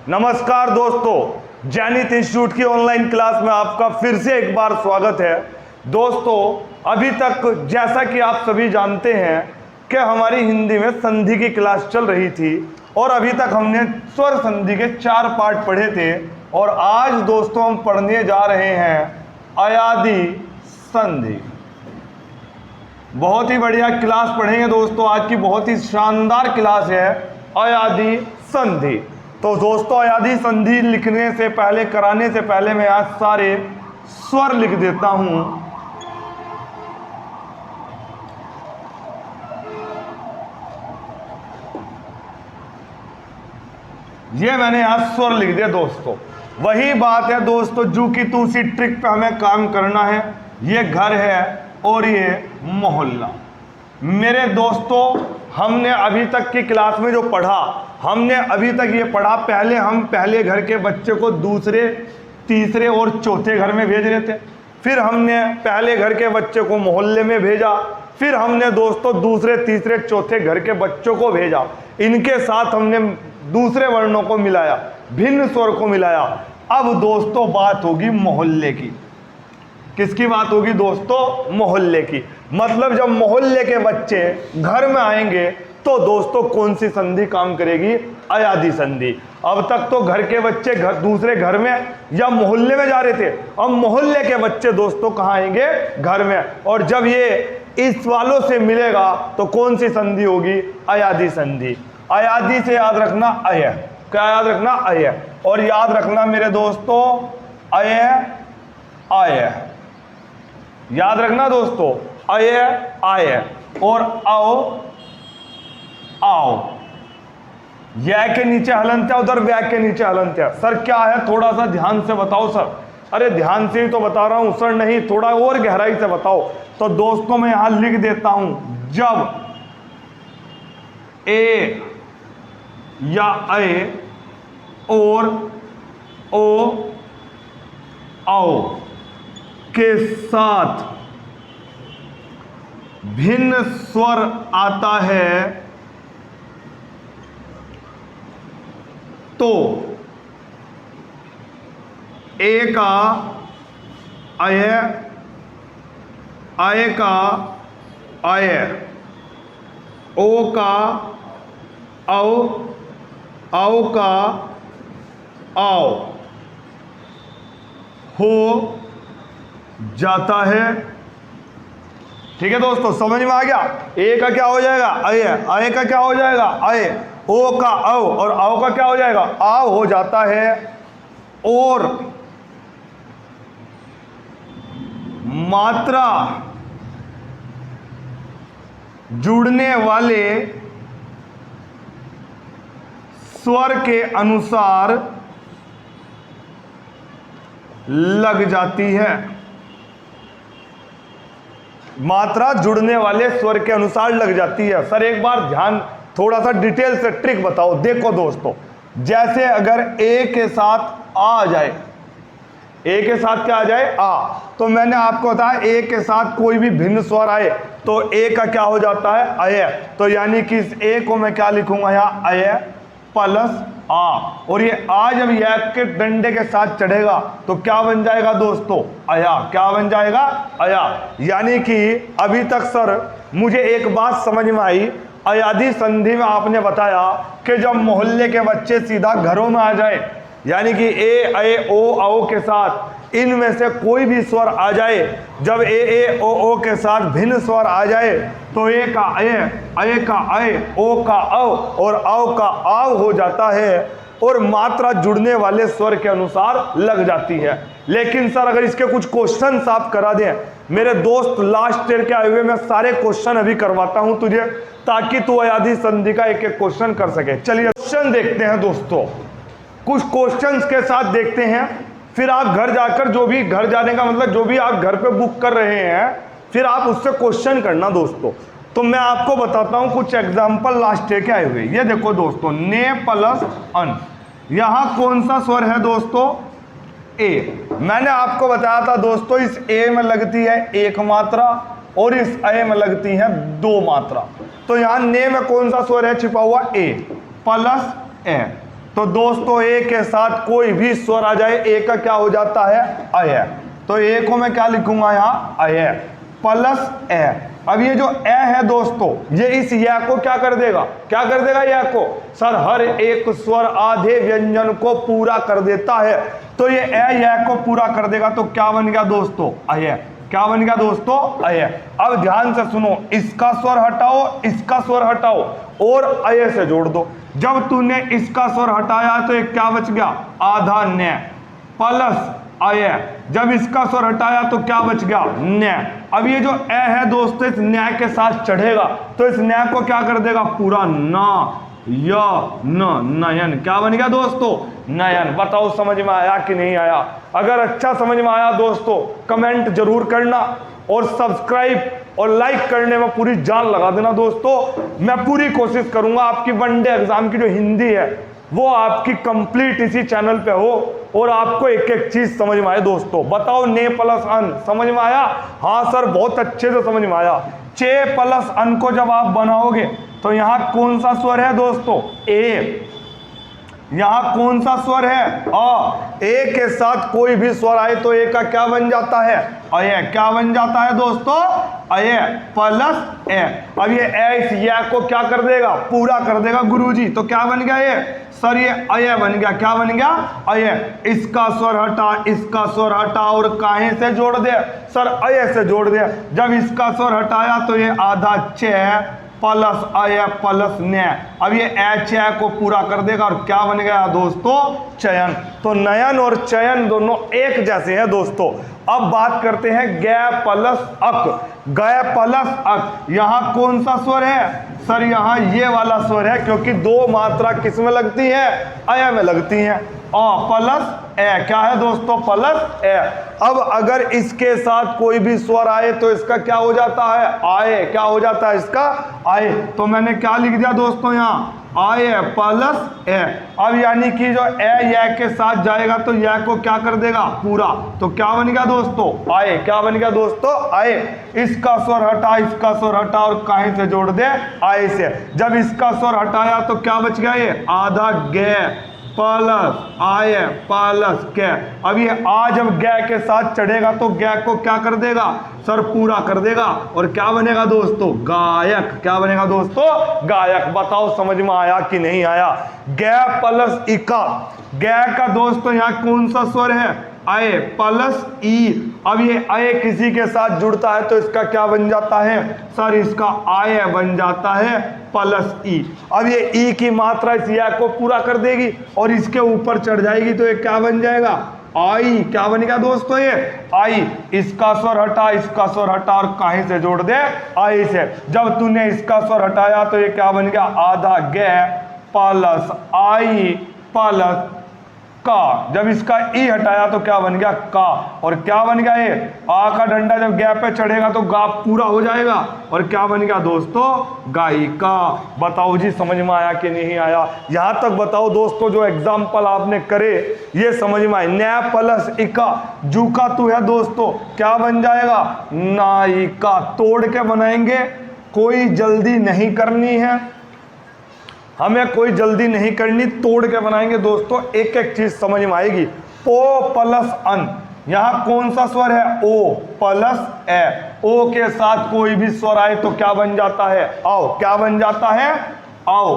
नमस्कार दोस्तों, जैनित इंस्टीट्यूट की ऑनलाइन क्लास में आपका फिर से एक बार स्वागत है। दोस्तों, अभी तक जैसा कि आप सभी जानते हैं कि हमारी हिंदी में संधि की क्लास चल रही थी और अभी तक हमने स्वर संधि के 4 पार्ट पढ़े थे और आज दोस्तों हम पढ़ने जा रहे हैं अयादि संधि। बहुत ही बढ़िया क्लास पढ़ेंगे दोस्तों। आज की बहुत ही शानदार क्लास है अयादि संधि। तो दोस्तों, अयादि संधि लिखने से पहले, कराने से पहले मैं आज सारे स्वर लिख देता हूं। ये मैंने आज स्वर लिख दिया दोस्तों। वही बात है दोस्तों, जू की तूसी ट्रिक पे हमें काम करना है। ये घर है और ये मोहल्ला। मेरे दोस्तों, हमने अभी तक की क्लास में जो पढ़ा, हमने अभी तक ये पढ़ा, पहले हम पहले घर के बच्चे को दूसरे, तीसरे और चौथे घर में भेज रहे थे। फिर हमने पहले घर के बच्चे को मोहल्ले में भेजा। फिर हमने दोस्तों दूसरे, तीसरे, चौथे घर के बच्चों को भेजा। इनके साथ हमने दूसरे वर्णों को मिलाया, भिन्न स्वर को मिलाया। अब दोस्तों बात होगी मोहल्ले की। किसकी बात होगी दोस्तों? मोहल्ले की। मतलब जब मोहल्ले के बच्चे घर में आएंगे तो दोस्तों कौन सी संधि काम करेगी? अयादि संधि। अब तक तो घर के बच्चे दूसरे घर में या मोहल्ले में जा रहे थे। अब मोहल्ले के बच्चे दोस्तों कहाँ आएंगे? घर में। और जब ये इस वालों से मिलेगा तो कौन सी संधि होगी? अयादि संधि। अयादि से याद रखना अय। क्या याद रखना? अय। और याद रखना मेरे दोस्तों, अय आय। याद रखना दोस्तों, अय आय और आओ आओ। य के नीचे हलंत है, उधर व्य के नीचे हलंत है। सर क्या है? थोड़ा सा ध्यान से बताओ सर। अरे ध्यान से ही तो बता रहा हूं सर, नहीं थोड़ा और गहराई से बताओ। तो दोस्तों मैं यहां लिख देता हूं, जब ए या अय और ओ आओ के साथ भिन्न स्वर आता है तो ए का अय, आय का आय, ओ का औ, औ का आओ हो जाता है। ठीक है दोस्तों, समझ में आ गया? ए का क्या हो जाएगा? अय। आय का क्या हो जाएगा? अय। ओ का औ और औ का क्या हो जाएगा? आओ हो जाता है। और मात्रा जुड़ने वाले स्वर के अनुसार लग जाती है। मात्रा जुड़ने वाले स्वर के अनुसार लग जाती है। सर एक बार ध्यान, थोड़ा सा डिटेल से ट्रिक बताओ। देखो दोस्तों, जैसे अगर ए के साथ आ जाए, ए के साथ क्या आ जाए? आ, तो मैंने आपको बताया ए के साथ कोई भी भिन्न स्वर आए तो ए का क्या हो जाता है? अय। तो यानी कि इस ए को मैं क्या लिखूंगा यहाँ? अय प्लस आ। और ये आ जब या के डंडे के साथ चढ़ेगा तो क्या बन जाएगा दोस्तों? अया। क्या बन जाएगा? अया। यानी कि अभी तक सर मुझे एक बात समझ में आई, अयादि संधि में आपने बताया कि जब मोहल्ले के बच्चे सीधा घरों में आ जाए, यानी कि ए अय ओ औ के साथ इनमें से कोई भी स्वर आ जाए, जब ए ओ के साथ भिन्न स्वर आ जाए तो ए का अय, अय का अय, ओ का औ और औ का आव हो जाता है और मात्रा जुड़ने वाले स्वर के अनुसार लग जाती है। लेकिन सर अगर इसके कुछ क्वेश्चन आप करा दें मेरे दोस्त, लास्ट ईयर के आए हुए मैं सारे क्वेश्चन अभी करवाता हूं तुझे, ताकि तू अयादि संधि का एक एक क्वेश्चन कर सके। चलिए क्वेश्चन देखते हैं दोस्तों, कुछ क्वेश्चंस के साथ देखते हैं। फिर आप घर जाकर, जो भी घर जाने का मतलब जो भी आप घर पे बुक कर रहे हैं, फिर आप उससे क्वेश्चन करना दोस्तों। तो मैं आपको बताता हूं कुछ एग्जांपल लास्ट ईयर के आए हुए। ये देखो दोस्तों, ने प्लस अन, यहां कौन सा स्वर है दोस्तों? ए। मैंने आपको बताया था दोस्तों, इस ए में लगती है एक मात्रा और इस अय में लगती है 2 मात्रा। तो यहां ने में कौन सा स्वर है छिपा हुआ? ए प्लस ए। तो दोस्तों ए के साथ कोई भी स्वर आ जाए, ए का क्या हो जाता है, अय। तो ए को मैं क्या लिखूंगा यहाँ, अय प्लस ए। अब ये जो ए है दोस्तों, ये इस या को क्या कर देगा, क्या कर देगा या को, सर हर एक स्वर आधे व्यंजन को पूरा कर देता है। तो ये ए या को पूरा कर देगा, तो क्या बन गया दोस्तों, अय। क्या बन गया दोस्तों, अय। अब ध्यान से सुनो, इसका स्वर हटाओ, इसका स्वर हटाओ और अय से जोड़ दो। जब तूने इसका स्वर हटाया तो एक क्या बच गया, आधा न प्लस अय। जब इसका स्वर हटाया तो क्या बच गया, न। अब ये जो ए है दोस्तों, इस न्याय के साथ चढ़ेगा तो इस न्याय को क्या कर देगा, पूरा ना या न, नयन। क्या बन गया दोस्तों, नयन। बताओ समझ में आया कि नहीं आया। अगर अच्छा समझ में आया दोस्तों कमेंट जरूर करना और सब्सक्राइब और लाइक करने में पूरी जान लगा देना दोस्तों। मैं पूरी कोशिश करूंगा आपकी वनडे एग्जाम की जो हिंदी है वो आपकी कंप्लीट इसी चैनल पे हो और आपको एक एक चीज समझ में आए दोस्तों। बताओ ने प्लस अन समझ में आया, हाँ सर बहुत अच्छे से समझ में आया। चे प्लस अन को जब आप बनाओगे तो यहां कौन सा स्वर है दोस्तों, ए। यहां कौन सा स्वर है, अ। ए के साथ कोई भी स्वर आए तो ए का क्या बन जाता है, अय। क्या बन जाता है दोस्तों, अय प्लस ए। अब ये ए इस या को क्या कर देगा, पूरा कर देगा गुरुजी। तो क्या बन गया ये, सर ये अय बन गया। क्या बन गया, अय। इसका स्वर हटा, इसका स्वर हटा और काहे से जोड़ दे, सर अय से जोड़ दे। जब इसका स्वर हटाया तो ये आधा छ प्लस अय प्लस न। अब ये एच को पूरा कर देगा और क्या बन गया दोस्तों, चयन। तो नयन और चयन दोनों एक जैसे हैं दोस्तों। अब बात करते हैं ग प्लस अक। ग प्लस अक, यहां कौन सा स्वर है, सर यहां ये वाला स्वर है, क्योंकि दो मात्रा किस में लगती है, अय में लगती है। प्लस ए। क्या है दोस्तों, प्लस ए। अब अगर इसके साथ कोई भी स्वर आए तो इसका क्या हो जाता है, आए। क्या हो जाता है इसका, आए। तो मैंने क्या लिख दिया दोस्तों यहाँ, आए प्लस ए। अब यानी कि जो ए या के साथ जाएगा तो या को क्या कर देगा, पूरा। तो क्या बन गया दोस्तों, आए। क्या बन गया दोस्तों, आए। इसका स्वर हटा, इसका स्वर हटा और काहे से जोड़ दे, आए से। जब इसका स्वर हटाया तो क्या बच गया, ये आधा गे प्लस आय प्लस कै। अब ये आ जब ग के साथ चढ़ेगा तो ग को क्या कर देगा, सर पूरा कर देगा और क्या बनेगा दोस्तों, गायक। क्या बनेगा दोस्तों, गायक। बताओ समझ में आया कि नहीं आया। ग प्लस इका। ग का दोस्तों यहाँ कौन सा स्वर है, अय प्लस ई। अब ये अय किसी के साथ जुड़ता है तो इसका क्या बन जाता है, सर इसका आय बन जाता है प्लस ई। अब ये ई की मात्रा इस या को पूरा कर देगी और इसके ऊपर चढ़ जाएगी तो ये क्या बन जाएगा, आई। क्या बनेगा दोस्तों, ये आई। इसका स्वर हटा, इसका स्वर हटा और काहे से जोड़ दे, आई से। जब तूने इसका स्वर हटाया तो ये क्या बन गया, आधा गे प्लस आई प्लस का। जब इसका ई हटाया तो क्या बन गया, का। और क्या बन गया, ये आ का डंडा जब गैप पे चढ़ेगा तो गा पूरा हो जाएगा और क्या बन गया दोस्तों, गायिका। बताओ जी समझ में आया कि नहीं आया। यहां तक बताओ दोस्तों जो एग्जाम्पल आपने करे ये समझ में आए। न्या प्लस इका, जू का तू है दोस्तों, क्या बन जाएगा, नायिका। तोड़ के बनाएंगे, कोई जल्दी नहीं करनी है, हमें कोई जल्दी नहीं करनी, तोड़ के बनाएंगे दोस्तों, एक एक चीज समझ में आएगी। पो प्लस अन, यहां कौन सा स्वर है, ओ प्लस ए। ओ के साथ कोई भी स्वर आए तो क्या बन जाता है, आओ। क्या बन जाता है, आओ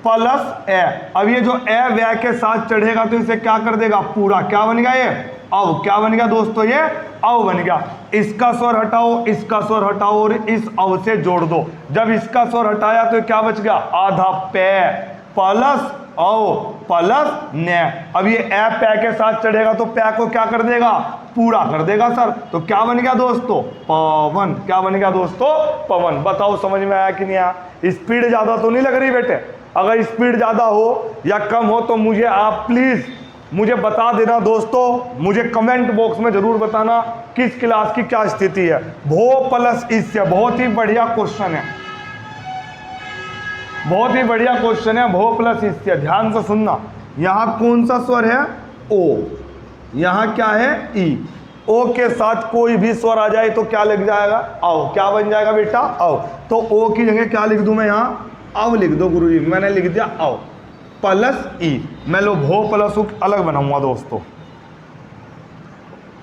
प्लस ए। अब ये जो ए व्या के साथ चढ़ेगा तो इसे क्या कर देगा, पूरा। क्या बन गया, ये अव। क्या बन गया दोस्तों, ये अव बन गया। इसका स्वर हटाओ, इसका स्वर हटाओ और इस अव से जोड़ दो। जब इसका स्वर हटाया तो क्या बच गया, आधा पे प्लस अव प्लस ने। अब ये ए पे के साथ चढ़ेगा तो पे को क्या कर देगा, पूरा कर देगा सर। तो क्या बन गया दोस्तों, पवन। क्या बन गया दोस्तों, पवन। बताओ समझ में आया कि नहीं आया। स्पीड ज्यादा तो नहीं लग रही बेटे, अगर स्पीड ज्यादा हो या कम हो तो मुझे आप प्लीज मुझे बता देना दोस्तों, मुझे कमेंट बॉक्स में जरूर बताना किस क्लास की क्या स्थिति है। भो प्लस इससे, बहुत ही बढ़िया क्वेश्चन है, बहुत ही बढ़िया क्वेश्चन है। भो प्लस इससे, ध्यान से सुनना। यहां कौन सा स्वर है, ओ। यहां क्या है, ई। ओ के साथ कोई भी स्वर आ जाए तो क्या लिख जाएगा, आओ। क्या बन जाएगा बेटा, आओ। तो ओ की जगह क्या लिख दूं मैं, यहां अव लिख दो गुरुजी, मैंने लिख दिया अव। प्लस ई। मैं लो भो प्लस उक अलग बनाऊंगा दोस्तों,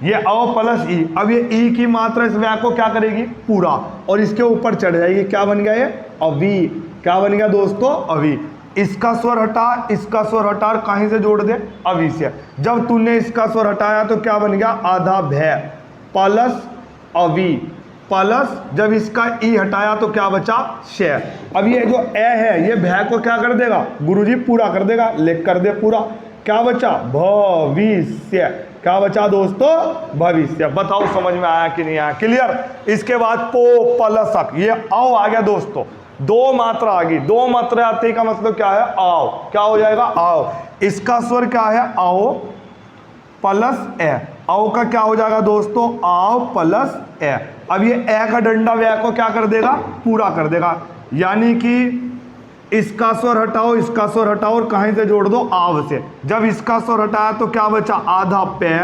ये अव प्लस ई। अब ये ई की मात्रा इस व्या को क्या करेगी, पूरा, और इसके ऊपर चढ़ जाएगी। क्या बन गया ये, अवी। क्या बन गया दोस्तों, अवी। इसका स्वर हटा, इसका स्वर हटा, और कहीं से जोड़ दे, अवी से। जब तूने इसका स्वर हटाया तो क्या बन गया, आधा भय प्लस अवी प्लस, जब इसका ई हटाया तो क्या बचा, शे। अब ये जो ए है ये भय को क्या कर देगा, गुरुजी पूरा कर देगा, लेख कर दे पूरा। क्या बचा, भविष्य। क्या बचा दोस्तों, भविष्य। बताओ समझ में आया कि नहीं आया, क्लियर। इसके बाद पो प्लस अक, ये आओ आ गया दोस्तों, दो मात्रा आ गई। दो मात्रा आते का मतलब क्या है, आओ। क्या हो जाएगा, आओ। इसका स्वर क्या है, आओ प्लस ए। आओ का क्या हो जाएगा दोस्तों, आओ प्लस ए। अब ये ए का डंडा व्या को क्या कर देगा, पूरा कर देगा। यानी कि इसका स्वर हटाओ, इसका स्वर हटाओ, और कहीं से जोड़ दो, आव से। जब इसका स्वर हटाया तो क्या बचा, आधा पे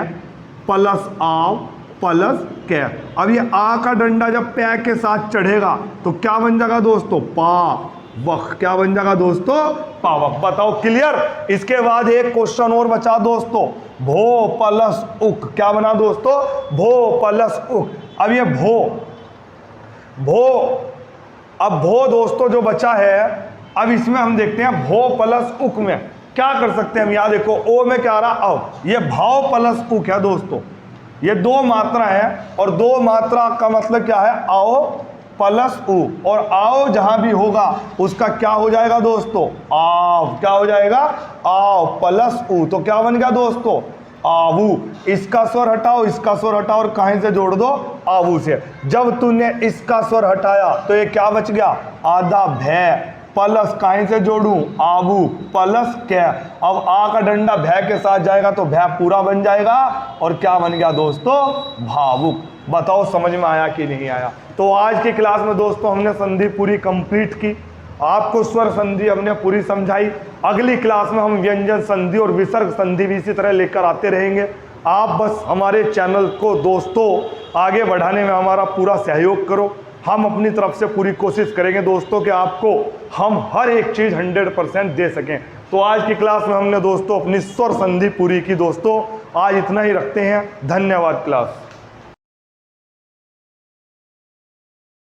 प्लस आव प्लस के। अब ये आ का डंडा जब पे के साथ चढ़ेगा तो क्या बन जाएगा दोस्तों, पा वक। क्या बन जाएगा दोस्तों, पावक। बताओ क्लियर। इसके बाद एक क्वेश्चन और बचा दोस्तों, भो प्लस उक। क्या बना दोस्तों, भो प्लस उक। अब ये भो अब भो दोस्तों जो बचा है, अब इसमें हम देखते हैं भो प्लस उक में क्या कर सकते हैं हम। यहाँ देखो ओ में क्या आ रहा, अव। ये भाव प्लस उक है दोस्तों, ये दो मात्रा है, और दो मात्रा का मतलब क्या है, आओ प्लस उ। और आओ जहां भी होगा उसका क्या हो जाएगा दोस्तों, आव। क्या हो जाएगा, आव प्लस उ। तो क्या बन गया दोस्तों, आवू। इसका स्वर हटाओ, इसका स्वर हटाओ, और कहीं से जोड़ दो, आवू से। जब तूने इसका स्वर हटाया तो ये क्या बच गया, आधा भय प्लस कहीं से जोड़ू, आवू प्लस के। अब आ का डंडा भय के साथ जाएगा तो भय पूरा बन जाएगा, और क्या बन गया दोस्तों, भावुक। बताओ समझ में आया कि नहीं आया। तो आज की क्लास में दोस्तों हमने संधि पूरी कंप्लीट की, आपको स्वर संधि हमने पूरी समझाई। अगली क्लास में हम व्यंजन संधि और विसर्ग संधि भी इसी तरह लेकर आते रहेंगे। आप बस हमारे चैनल को दोस्तों आगे बढ़ाने में हमारा पूरा सहयोग करो। हम अपनी तरफ से पूरी कोशिश करेंगे दोस्तों कि आपको हम हर एक चीज़ 100% दे सकें। तो आज की क्लास में हमने दोस्तों अपनी स्वर संधि पूरी की दोस्तों। आज इतना ही रखते हैं, धन्यवाद क्लास।